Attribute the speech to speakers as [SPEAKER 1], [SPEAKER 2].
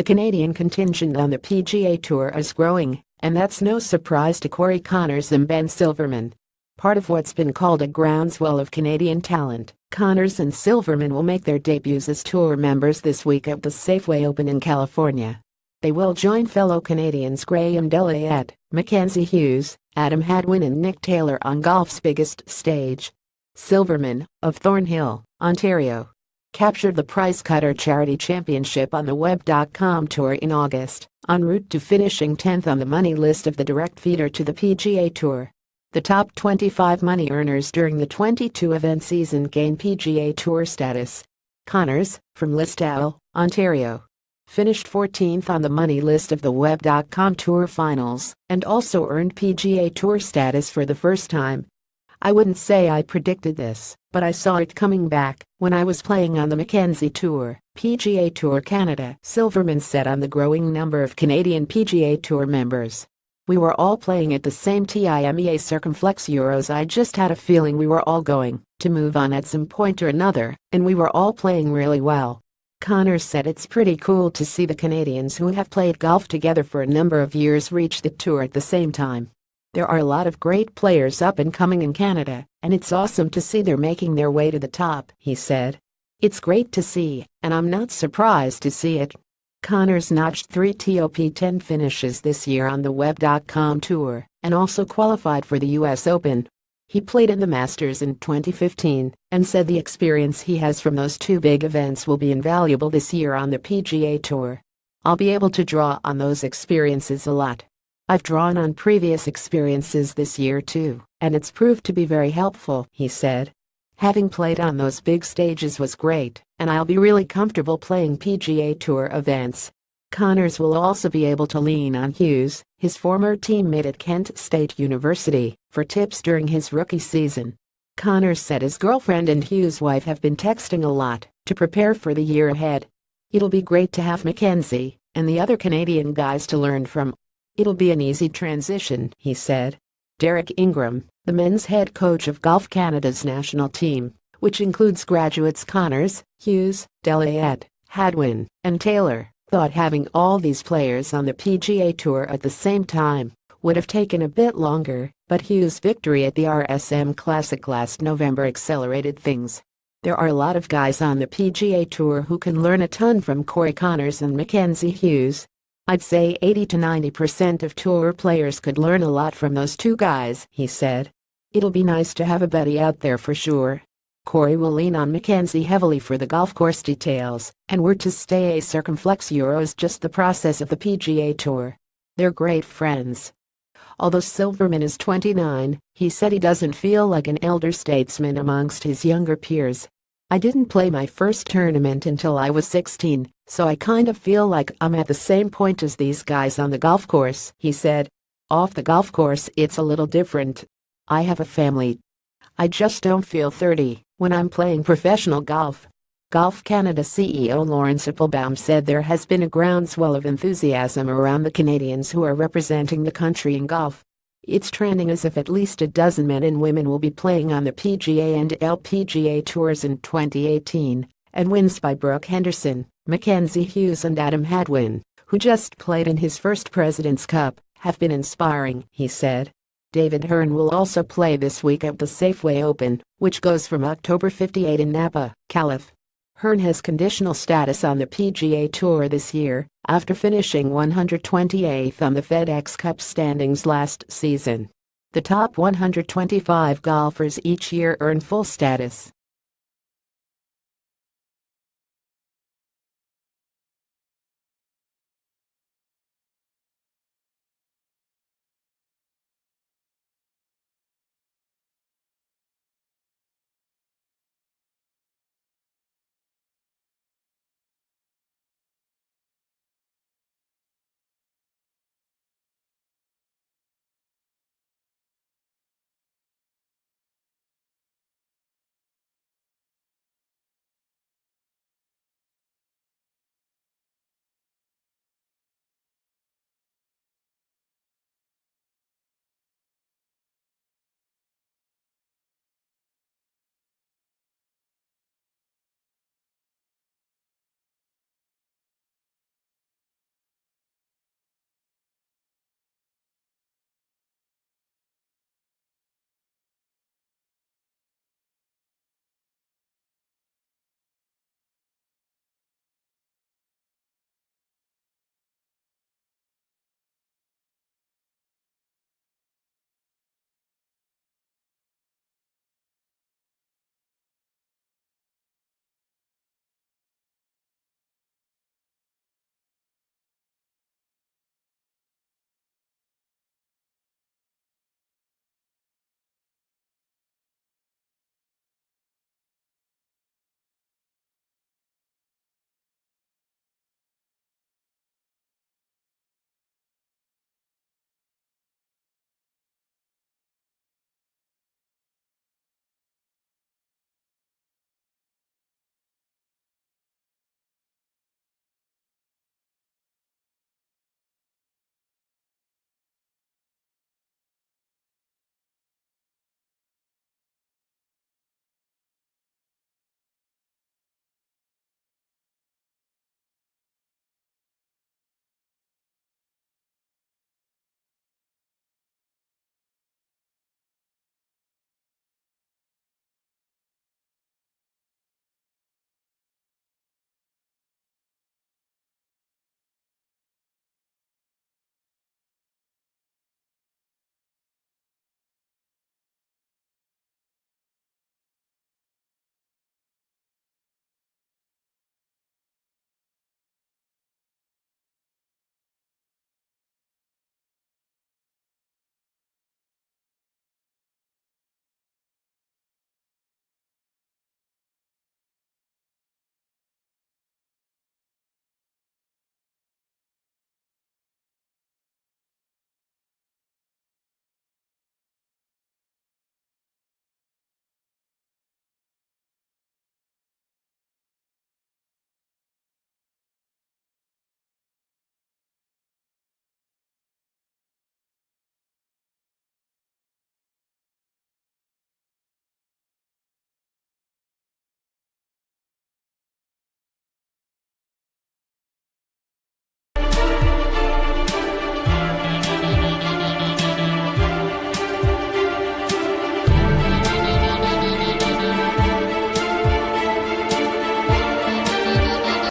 [SPEAKER 1] The Canadian contingent on the PGA Tour is growing, and that's no surprise to Corey Conners and Ben Silverman. Part of what's been called a groundswell of Canadian talent, Conners and Silverman will make their debuts as tour members this week at the Safeway Open in California. They will join fellow Canadians Graham Delayette, Mackenzie Hughes, Adam Hadwin and Nick Taylor on golf's biggest stage. Silverman, of Thornhill, Ontario, captured the Price Cutter Charity Championship on the Web.com Tour in August, en route to finishing 10th on the money list of the direct feeder to the PGA Tour. The top 25 money earners during the 22-event season gain PGA Tour status. Conners, from Listowel, Ontario, finished 14th on the money list of the Web.com Tour Finals and also earned PGA Tour status for the first time. "I wouldn't say I predicted this, but I saw it coming back when I was playing on the Mackenzie Tour, PGA Tour Canada," Silverman said on the growing number of Canadian PGA Tour members. "We were all playing at the same TIMEA Circumflex Euros. I just had a feeling we were all going to move on at some point or another, and we were all playing really well." Conners said it's pretty cool to see the Canadians who have played golf together for a number of years reach the tour at the same time. "There are a lot of great players up and coming in Canada, and it's awesome to see they're making their way to the top," he said. "It's great to see, and I'm not surprised to see it." Conners notched 3 top 10 finishes this year on the Web.com Tour and also qualified for the U.S. Open. He played in the Masters in 2015 and said the experience he has from those two big events will be invaluable this year on the PGA Tour. "I'll be able to draw on those experiences a lot. I've drawn on previous experiences this year too, and it's proved to be very helpful," he said. "Having played on those big stages was great, and I'll be really comfortable playing PGA Tour events." Conners will also be able to lean on Hughes, his former teammate at Kent State University, for tips during his rookie season. Conners said his girlfriend and Hughes' wife have been texting a lot to prepare for the year ahead. "It'll be great to have Mackenzie and the other Canadian guys to learn from. It'll be an easy transition," he said. Derek Ingram, the men's head coach of Golf Canada's national team, which includes graduates Conners, Hughes, Delayette, Hadwin, and Taylor, thought having all these players on the PGA Tour at the same time would have taken a bit longer, but Hughes' victory at the RSM Classic last November accelerated things. "There are a lot of guys on the PGA Tour who can learn a ton from Corey Conners and Mackenzie Hughes. I'd say 80 to 90% of tour players could learn a lot from those two guys," he said. "It'll be nice to have a buddy out there for sure." Corey will lean on Mackenzie heavily for the golf course details, and were to stay a Circumflex Euros just the process of the PGA Tour. They're great friends. Although Silverman is 29, he said he doesn't feel like an elder statesman amongst his younger peers. "I didn't play my first tournament until I was 16, so I kind of feel like I'm at the same point as these guys on the golf course," he said. "Off the golf course it's a little different. I have a family. I just don't feel 30 when I'm playing professional golf." Golf Canada CEO Lawrence Applebaum said there has been a groundswell of enthusiasm around the Canadians who are representing the country in golf. "It's trending as if at least a dozen men and women will be playing on the PGA and LPGA tours in 2018, and wins by Brooke Henderson, Mackenzie Hughes and Adam Hadwin, who just played in his first President's Cup, have been inspiring," he said. David Hearn will also play this week at the Safeway Open, which goes from October 58 in Napa, Calif. Hearn has conditional status on the PGA Tour this year, after finishing 128th on the FedEx Cup standings last season. The top 125 golfers each year earn full status.